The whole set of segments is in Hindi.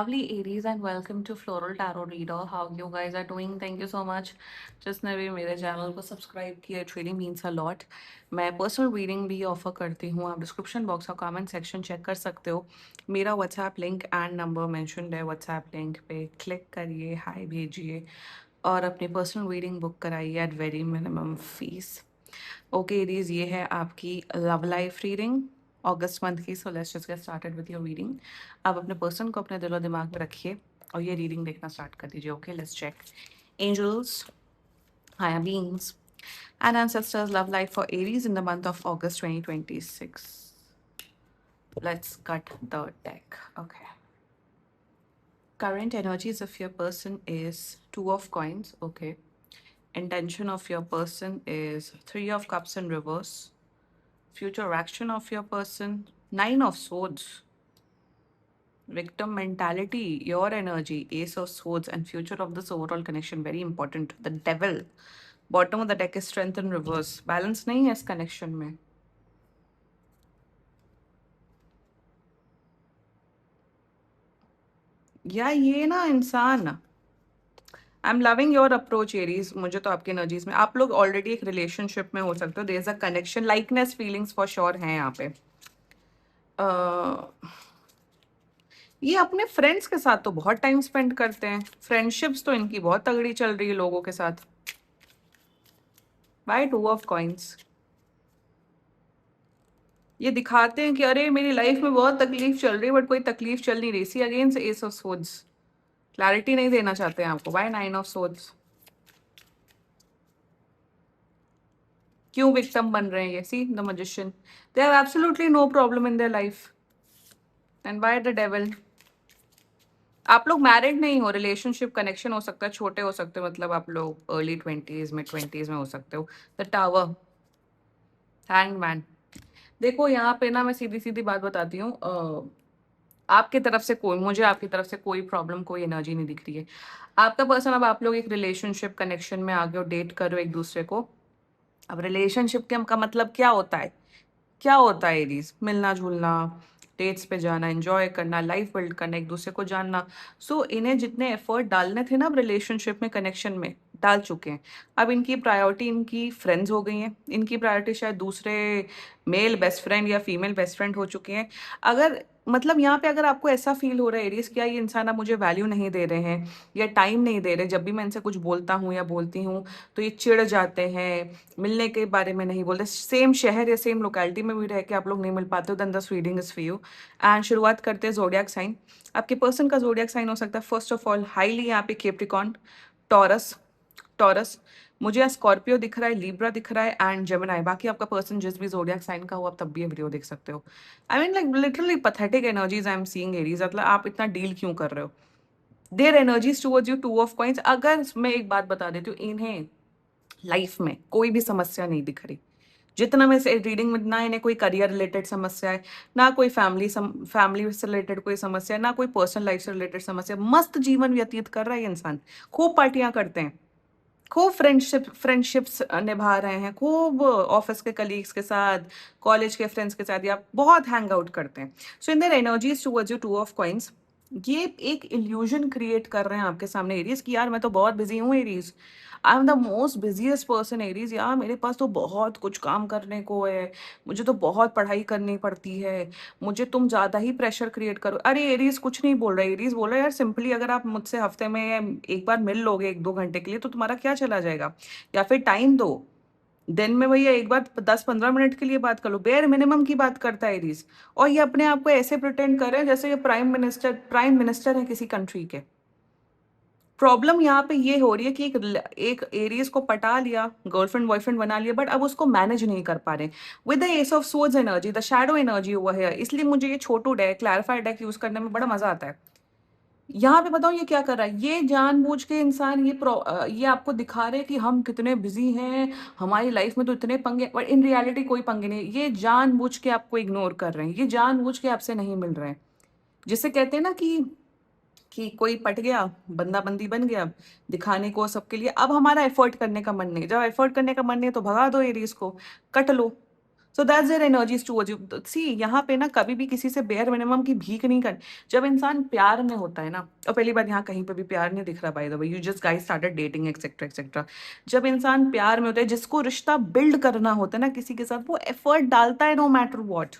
Lovely Aries and welcome to Floral Tarot Reader. How you guys are doing? Thank you so much. जिसने भी मेरे चैनल को सब्सक्राइब किया it really means a lot. मैं पर्सनल रीडिंग भी ऑफर करती हूँ. आप डिस्क्रिप्शन बॉक्स और कमेंट सेक्शन चेक कर सकते हो. मेरा WhatsApp link and number mentioned है. व्हाट्सएप लिंक पे क्लिक करिए, हाय भेजिए और अपनी पर्सनल रीडिंग बुक कराइए at very minimum fees. Okay Aries, ये है आपकी लव लाइफ रीडिंग अगस्त मंथ की. So let's just get started with your reading. आप अपने पर्सन को अपने दिलो दिमाग में रखिए और ये रीडिंग देखना स्टार्ट कर दीजिए. Okay, let's check. Angels, higher beings, and ancestors, love life for Aries in the month of August 2026. Let's cut the deck. Okay. Current energies of your person is Two of Coins. Okay. Intention of your person is Three of Cups in reverse. Future action of your person, Nine of Swords. Victim mentality, your energy, Ace of Swords, and future of this overall connection, very important. The Devil. Bottom of the deck is Strength in reverse. Balance नहीं है इस connection में. या ये ना इंसान, I am loving your approach Aries. मुझे तो आपकी एनर्जीज में आप लोग ऑलरेडी एक रिलेशनशिप में हो सकते हो. There is a connection, likeness, feelings for sure हैं यहाँ पे. ये अपने फ्रेंड्स के साथ तो बहुत टाइम स्पेंड करते हैं. फ्रेंडशिप्स तो इनकी बहुत तगड़ी चल रही है लोगों के साथ. By two of coins. ये दिखाते हैं कि अरे मेरी लाइफ में बहुत तकलीफ चल रही है, बट कोई तकलीफ चल नहीं रही. See against ace of swords. Clarity नहीं देना चाहते हैं आपको. By nine of swords. क्यों विक्टिम बन रहे हैं ये? See the magician. They have absolutely no problem in their life. And by the devil. आप लोग मैरिड नहीं हो, रिलेशनशिप कनेक्शन हो सकता है, छोटे हो सकते हो, मतलब आप लोग अर्ली 20s मिड 20s में हो सकते हो. The tower, hangman. देखो यहाँ पे ना मैं सीधी सीधी बात बताती हूँ. आपकी तरफ से कोई, मुझे आपकी तरफ से कोई प्रॉब्लम, कोई एनर्जी नहीं दिख रही है. आपका पर्सन, अब आप लोग एक रिलेशनशिप कनेक्शन में आ गए हो, डेट कर रहे हो एक दूसरे को. अब रिलेशनशिप के का मतलब क्या होता है? क्या होता है एरीज? मिलना जुलना, डेट्स पे जाना, एंजॉय करना, लाइफ बिल्ड करना, एक दूसरे को जानना. सो इन्हें जितने एफर्ट डालने थे ना अब रिलेशनशिप में, कनेक्शन में, डाल चुके हैं. अब इनकी प्रायोरिटी इनकी फ्रेंड्स हो गई हैं. इनकी प्रायोरिटी शायद दूसरे मेल बेस्ट फ्रेंड या फीमेल बेस्ट फ्रेंड हो चुके हैं. अगर मतलब यहाँ पे अगर आपको ऐसा फील हो रहा है एरीज, क्या ये इंसान अब मुझे वैल्यू नहीं दे रहे हैं या टाइम नहीं दे रहे, जब भी मैं इनसे कुछ बोलता हूँ या बोलती हूँ तो ये चिढ़ जाते हैं, मिलने के बारे में नहीं बोलते, सेम शहर या सेम लोकेलिटी में भी रह के आप लोग नहीं मिल पाते हो, then this reading is for you. And शुरुआत करते हैं जोडियाक साइन. आपके पर्सन का जोडियाक साइन हो सकता है फर्स्ट ऑफ ऑल हाईली यहाँ पे कैप्रिकॉर्न, टॉरस. टॉरस मुझे यहाँ स्कॉर्पियो दिख रहा है, लिब्रा दिख रहा है एंड जेमिनाई. बाकी आपका पर्सन जिस भी जोडियाक साइन का हो आप तब भी ये वीडियो देख सकते हो. I mean like literally pathetic energies I am seeing Aries. मतलब आप इतना डील क्यों कर रहे हो? There energies towards you two of coins. अगर मैं एक बात बता देती हूँ, इन्हें लाइफ में कोई भी समस्या नहीं दिख रही. जितना मैं से रीडिंग में, ना इन्हें कोई करियर रिलेटेड समस्या है, ना कोई फैमिली से रिलेटेड कोई समस्या है, ना कोई पर्सनल लाइफ से रिलेटेड समस्या. मस्त जीवन व्यतीत कर रहा है ये इंसान. खूब पार्टियां करते हैं, खूब फ्रेंडशिप्स निभा रहे हैं, खूब ऑफिस के कलीग्स के साथ, कॉलेज के फ्रेंड्स के साथ या बहुत हैंग आउट करते हैं. So in their energies towards you two of coins. ये एक इल्यूजन क्रिएट कर रहे हैं आपके सामने एरीज की, यार मैं तो बहुत बिजी हूँ Aries, I am the most busiest person Aries. यार मेरे पास तो बहुत कुछ काम करने को है, मुझे तो बहुत पढ़ाई करनी पड़ती है, मुझे तुम ज़्यादा ही प्रेशर क्रिएट करो. अरे एरीज कुछ नहीं बोल रहा है. एरीज बोल रहा है यार सिंपली अगर आप मुझसे हफ्ते में एक बार मिल लोगे 1-2 घंटे के लिए तो तुम्हारा क्या चला जाएगा. या फिर टाइम दो, दिन में भैया एक बार 10-15 मिनट के लिए बात कर लो. बेयर मिनिमम की बात करता है एरीज. और ये अपने आप को ऐसे प्रिटेंड कर रहे हैं जैसे ये प्राइम मिनिस्टर है किसी कंट्री के. प्रॉब्लम यहाँ पे ये हो रही है कि एक एरीज को पटा लिया, गर्लफ्रेंड बॉयफ्रेंड बना लिया, बट अब उसको मैनेज नहीं कर पा रहे with the S of swords energy, the shadow energy हुआ है. इसलिए मुझे ये छोटू डेक, क्लैरिफाइड डेक यूज करने में बड़ा मजा आता है. यहाँ पे बताओ ये क्या कर रहा है. ये जानबूझ के इंसान ये आपको दिखा रहे हैं कि हम कितने बिजी हैं, हमारी लाइफ में तो इतने पंगे, बट इन रियलिटी कोई पंगे नहीं. ये जानबूझ के आपको इग्नोर कर रहे हैं, ये जानबूझ के आपसे नहीं मिल रहे हैं. जिसे कहते हैं ना कि कोई पट गया, बंदा बंदी बन गया दिखाने को सबके लिए. अब हमारा एफर्ट करने का मन नहीं. जब एफर्ट करने का मन नहीं है तो भगा दो एरीज को, कट लो. So that's their energies towards you. See यहाँ पे ना कभी भी किसी से बेयर मिनिमम की भीख नहीं कर। जब इंसान प्यार में होता है ना, और पहली बात यहाँ कहीं पे भी प्यार नहीं दिख रहा, by the way, you just guys started dating etcetera etcetera. जब इंसान प्यार में होता है, जिसको रिश्ता बिल्ड करना होता है ना किसी के साथ, वो एफर्ट डालता है no matter what.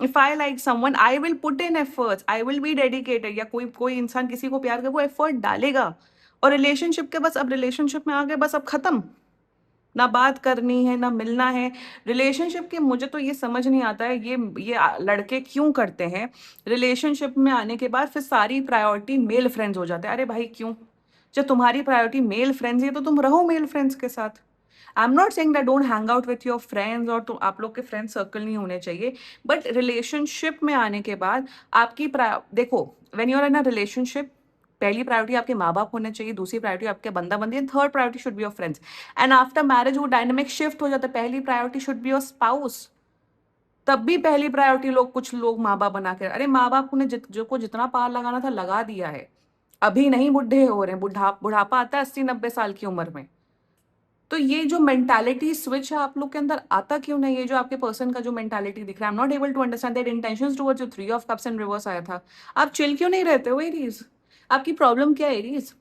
If I like someone I will put in efforts, I will be dedicated. या कोई कोई इंसान किसी को प्यार करे, वो एफर्ट डालेगा। और रिलेशनशिप के बस अब रिलेशनशिप में आ गए, बस अब खत्म, ना बात करनी है ना मिलना है। रिलेशनशिप के मुझे तो ये समझ नहीं आता है, लड़के क्यों करते हैं रिलेशनशिप में आने के बाद फिर सारी प्रायोरिटी मेल फ्रेंड्स हो जाते हैं। अरे भाई क्यों? जब तुम्हारी प्रायोरिटी मेल फ्रेंड्स है तो तुम रहो मेल फ्रेंड्स के साथ। आई am not saying that don't hang out with your friends, और तुम आप लोग के फ्रेंड सर्कल नहीं होने चाहिए, बट रिलेशनशिप में आने के बाद आपकी देखो, when you are in a relationship, पहली प्रायोरिटी आपके माँ बाप होने चाहिए, दूसरी प्रायोरिटी आपके बंदा बंदी, and third priority should be your friends. And after marriage वो डायनामिक शिफ्ट हो जाता है, पहली priority should be your spouse. तब भी पहली प्रायोरिटी कुछ लोग माँ बाप बना के, अरे माँ बाप ने जो को जितना पार लगाना था लगा दिया है। अभी नहीं बुढ़े हो रहे हैं, बुढ़ापा आता है 80-90 साल की उम्र में। तो ये जो मेंटालिटी स्विच है आप लोग के अंदर आता क्यों नहीं है? जो आपके पर्सन का जो मेंटालिटी दिख रहा है, I am not able to understand that intentions towards you. 3 of cups and reverse आया था। आप चिल क्यों नहीं रहते हो एरीज? आपकी प्रॉब्लम क्या है एरीज?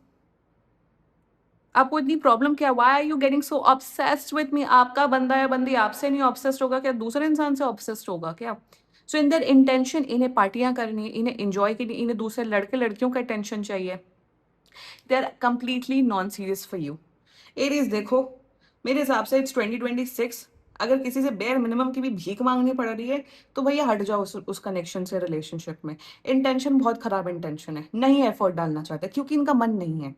आपको इतनी प्रॉब्लम क्या? Why are you getting so obsessed with me? आपका बंदा या बंदी आपसे नहीं ऑब्सेस्ड होगा क्या? दूसरे इंसान से ऑब्सेस्ड होगा क्या? सो इन देयर इंटेंशन, इन्हें पार्टियां करनी, इन्हें एंजॉय करनी, इन्हें दूसरे लड़के लड़कियों का अटेंशन चाहिए। They are completely non serious for you. Aries देखो, मेरे हिसाब से इट्स 2026। अगर किसी से बेयर मिनिमम की भी भीख मांगनी पड़ रही है तो भैया हट जाओ उस कनेक्शन से, रिलेशनशिप में। इंटेंशन बहुत खराब इंटेंशन है, नहीं एफर्ट डालना चाहते क्योंकि इनका मन नहीं है,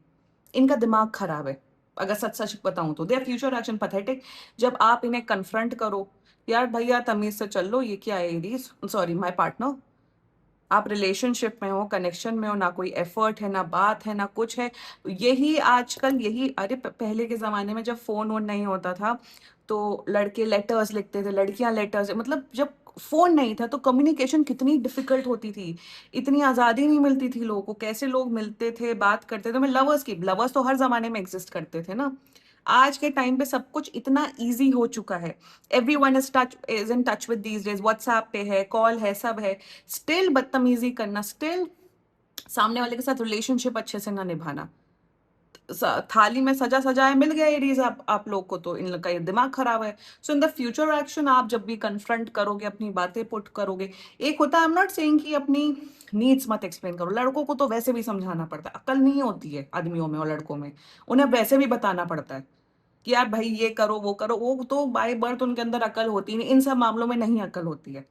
इनका दिमाग खराब है। अगर सच सच बताऊं तो देयर फ्यूचर एक्शन पथेटिक। जब आप इन्हें कन्फ्रंट करो, यार भैया तमीज से चल लो, ये क्या है एरीज, सॉरी माय पार्टनर, आप रिलेशनशिप में हो, कनेक्शन में हो, ना कोई एफर्ट है, ना बात है, ना कुछ है। यही आजकल, यही अरे पहले के ज़माने में जब फ़ोन वोन नहीं होता था तो लड़के लेटर्स लिखते थे, लड़कियां लेटर्स, मतलब जब फ़ोन नहीं था तो कम्युनिकेशन कितनी डिफिकल्ट होती थी, इतनी आज़ादी नहीं मिलती थी लोगों को, कैसे लोग मिलते थे, बात करते थे। मैं लवर्स तो हर ज़माने में एग्जिस्ट करते थे ना। आज के टाइम पे सब कुछ इतना ईजी हो चुका है, everyone is in touch with these days, WhatsApp पे है, कॉल है, सब है। स्टिल बदतमीजी करना, स्टिल सामने वाले के साथ रिलेशनशिप अच्छे से ना निभाना। थाली में सजा सजाए मिल गया एरीज आप लोग को, तो इन लोग का ये दिमाग खराब है। सो इन द फ्यूचर एक्शन आप जब भी कन्फ्रंट करोगे, अपनी बातें पुट करोगे, एक होता है, आई एम नॉट सेइंग कि अपनी नीड्स मत एक्सप्लेन करो, लड़कों को तो वैसे भी समझाना पड़ता है, अकल नहीं होती है आदमियों में और लड़कों में, उन्हें वैसे भी बताना पड़ता है कि यार भाई ये करो वो करो। वो तो बाय बर्थ उनके अंदर अकल होती नहीं, इन सब मामलों में नहीं अकल होती है।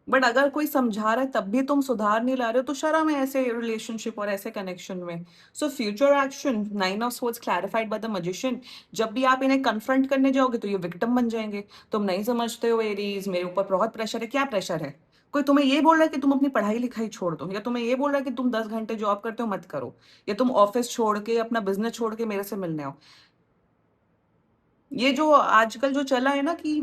बट अगर कोई समझा रहा है तब भी तुम सुधार नहीं ला रहे हो तो शर्म है ऐसे रिलेशनशिप और ऐसे कनेक्शन में। सो future action, 9 of swords clarified by the magician. जब भी आप इन्हें कन्फ्रंट करने जाओगे तो ये विक्टिम बन जाएंगे। तुम नहीं समझते हो एरीज, मेरे ऊपर बहुत प्रेशर है। क्या प्रेशर है? कोई तुम्हें ये बोल रहा है कि तुम अपनी पढ़ाई लिखाई छोड़ दो, या तुम्हें ये बोल रहा है कि तुम 10 घंटे जॉब करते हो मत करो, या तुम ऑफिस छोड़ के अपना बिजनेस छोड़ के मेरे से मिलने आओ। ये जो आजकल जो चला है ना कि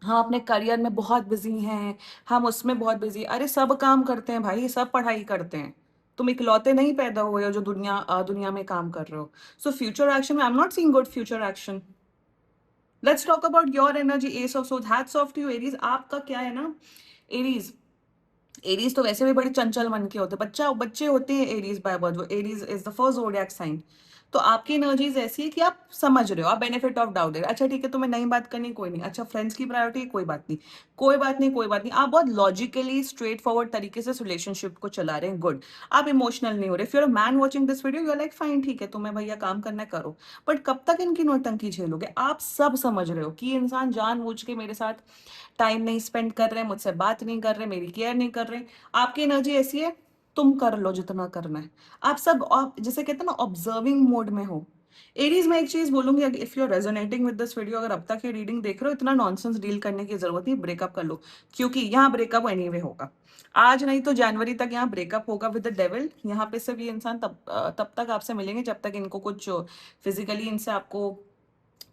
हम अपने करियर में बहुत बिजी हैं, हम उसमें बहुत बिजी, अरे सब काम करते हैं भाई, सब पढ़ाई करते हैं। तुम इकलौते नहीं पैदा हुए हो जो दुनिया में काम कर रहे हो। सो फ्यूचर एक्शन में I am not seeing good future action. Let's talk about your energy, ace of swords, hats off to you Aries. आपका क्या है ना एरीज, एरीज तो वैसे भी बड़े चंचल मन के होते हैं, बच्चे होते हैं एरीज बाय बर्थ, वो Aries is the first zodiac sign. तो आपकी एनर्जीज ऐसी है कि आप समझ रहे हो, आप बेनिफिट ऑफ डाउट दे रहे हो। अच्छा ठीक है, तुम्हें नहीं बात करनी, कोई नहीं, अच्छा फ्रेंड्स की प्रायोरिटी है, कोई बात नहीं, कोई बात नहीं, कोई बात नहीं। आप बहुत लॉजिकली स्ट्रेट फॉरवर्ड तरीके से रिलेशनशिप को चला रहे हैं, गुड। आप इमोशनल नहीं हो रहे। If you are man watching this video, you are like fine, ठीक है तुम्हें भैया काम करना है करो, बट कब तक इनकी नौटंकी झेलोगे? आप सब समझ रहे हो कि ये इंसान जानबूझ के मेरे साथ टाइम नहीं स्पेंड कर रहे हैं, मुझसे बात नहीं कर रहे, मेरी केयर नहीं कर रहे। आपकी एनर्जी ऐसी है, तुम कर लो जितना करना है। आप जैसे कहते हैं ना ऑब्जर्विंग मोड में हो। एरीज में एक चीज बोलूंगी, if you are resonating with this video, अगर अब तक ये रीडिंग देख रहे हो, इतना नॉनसेंस डील करने की जरूरत नहीं, ब्रेकअप कर लो, क्योंकि यहाँ ब्रेकअप एनीवे होगा। आज नहीं तो जनवरी तक यहाँ ब्रेकअप होगा विद द डेविल। यहाँ पे सिर्फ ये इंसान तब तक आपसे मिलेंगे जब तक इनको कुछ फिजिकली इनसे आपको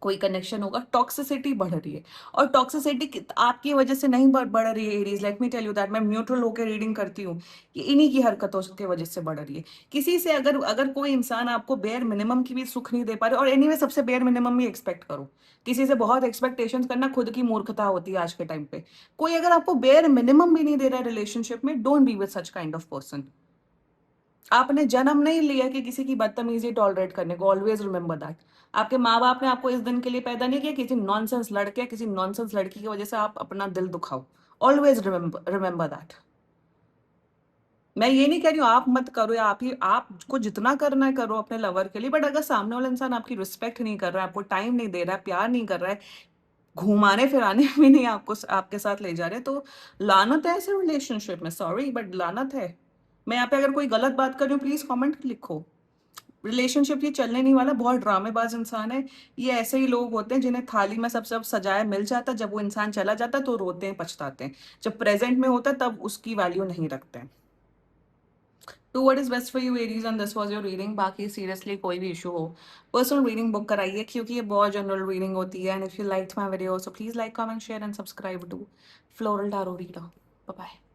कोई कनेक्शन होगा, टॉक्सिसिटी बढ़ रही है। और टॉक्सिसिटी आपकी वजह से नहीं बढ़ रही है Aries, let me tell you that. मैं न्यूट्रल होकर रीडिंग करती हूँ कि इन्हीं की हरकतों की वजह से बढ़ रही है। किसी से अगर अगर कोई इंसान आपको बेयर मिनिमम की भी सुख नहीं दे पा रहे, और एनीवे सबसे बेयर मिनिमम ही एक्सपेक्ट करो। किसी से बहुत एक्सपेक्टेशंस करना खुद की मूर्खता होती है आज के टाइम पे। कोई अगर आपको बेयर मिनिमम भी नहीं दे रहा है रिलेशनशिप में, don't be with such kind of person. आपने जन्म नहीं लिया कि किसी की बदतमीजी टॉलरेट करने को, ऑलवेज रिमेंबर दैट। आपके माँ बाप ने आपको इस दिन के लिए पैदा नहीं किया किसी नॉनसेंस लड़के किसी नॉनसेंस लड़की की वजह से आप अपना दिल दुखाओ। Always remember that. मैं ये नहीं कह रही हूँ आप मत करो, या आप ही आपको जितना करना है करो अपने लवर के लिए, बट अगर सामने वाला इंसान आपकी रिस्पेक्ट नहीं कर रहा है, आपको टाइम नहीं दे रहा है, प्यार नहीं कर रहा है, घुमाने फिराने भी नहीं आपको आपके साथ ले जा रहे, तो लानत है ऐसे रिलेशनशिप में। सॉरी बट लानत है। मैं यहाँ पे अगर कोई गलत बात कर रही हूँ प्लीज कमेंट लिखो। रिलेशनशिप ये चलने नहीं वाला, बहुत ड्रामेबाज इंसान है। ये ऐसे ही लोग होते हैं जिन्हें थाली में सब सब सजाया मिल जाता, जब वो इंसान चला जाता तो रोते हैं पछताते हैं, जब प्रेजेंट में होता तब उसकी वैल्यू नहीं रखते हैं। Do what is best for you Aries, and this was your reading. बाकी सीरियसली कोई भी इशू हो पर्सनल रीडिंग बुक कराइए, क्योंकि ये बहुत जनरल रीडिंग होती है। And if you like my video so please like comment share and subscribe to Floral Tarot Reader. Bye bye.